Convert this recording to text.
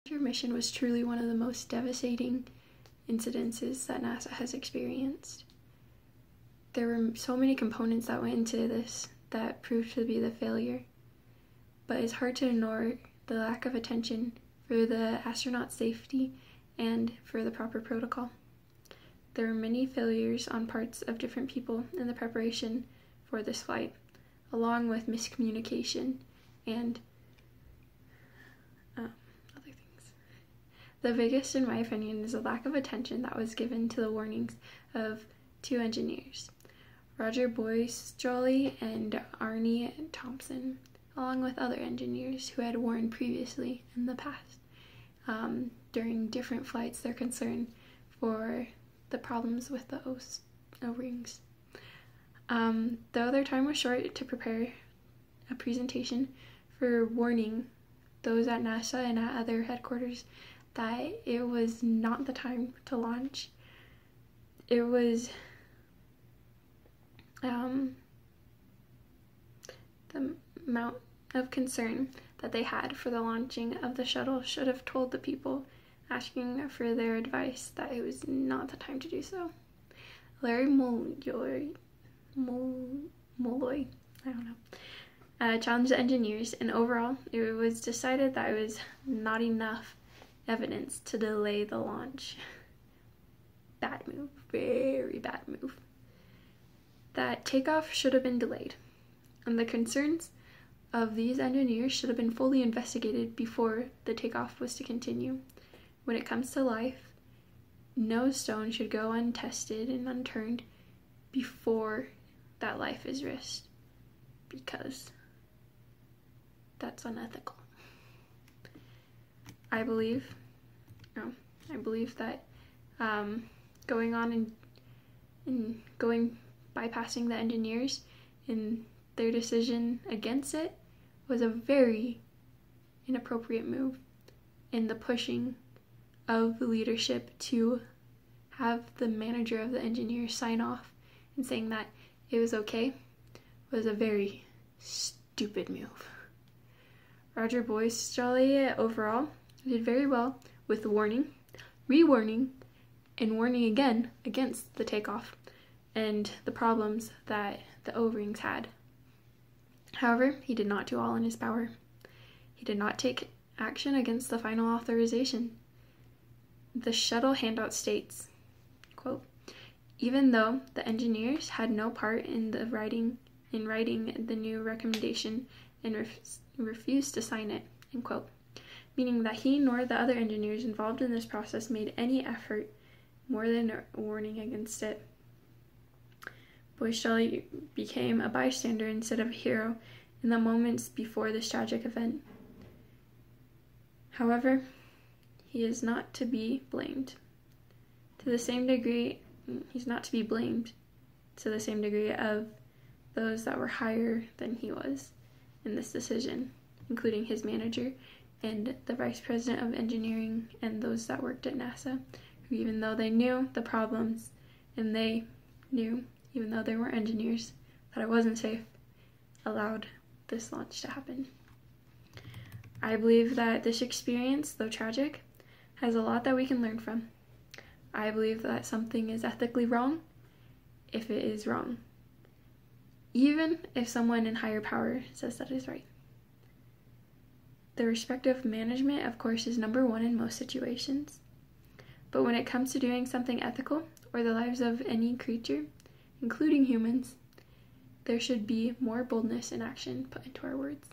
Voyager mission was truly one of the most devastating incidences that NASA has experienced. There were so many components that went into this that proved to be the failure, but it's hard to ignore the lack of attention for the astronaut safety and for the proper protocol. There were many failures on parts of different people in the preparation for this flight, along with miscommunication and other things. The biggest, in my opinion, is the lack of attention that was given to the warnings of two engineers, Roger Boyce-Jolly and Arne Thompson, along with other engineers who had warned previously in the past during different flights their concern for the problems with the O-rings. Though their time was short to prepare a presentation for warning those at NASA and at other headquarters that it was not the time to launch, it was the amount of concern that they had for the launching of the shuttle should have told the people asking for their advice that it was not the time to do so. Larry Molloy, I don't know, challenged the engineers, and overall it was decided that it was not enough evidence to delay the launch. Bad move, very bad move. That takeoff should have been delayed, and the concerns of these engineers should have been fully investigated before the takeoff was to continue. When it comes to life, no stone should go untested and unturned before that life is risked, because that's unethical. I believe that going on and bypassing the engineers in their decision against it was a very inappropriate move in the pushing of the leadership to have the manager of the engineers sign off and saying that it was okay was a very stupid move. Roger Boyce-Jolly overall did very well with warning, re-warning, and warning again against the takeoff and the problems that the O-rings had. However, he did not do all in his power. He did not take action against the final authorization. The shuttle handout states, quote, "Even though the engineers had no part in writing the new recommendation and refused to sign it," end quote, meaning that he nor the other engineers involved in this process made any effort more than warning against it. Boyce-Jolly became a bystander instead of a hero in the moments before this tragic event. However, he is not to be blamed. To the same degree, he's not to be blamed to the same degree of those that were higher than he was in this decision, including his manager and the vice president of engineering and those that worked at NASA, who, even though they knew the problems and they knew, even though they were engineers, that it wasn't safe, allowed this launch to happen. I believe that this experience, though tragic, has a lot that we can learn from. I believe that something is ethically wrong if it is wrong, even if someone in higher power says that is right. The respect of management, of course, is number one in most situations, but when it comes to doing something ethical or the lives of any creature, including humans, there should be more boldness and action put into our words.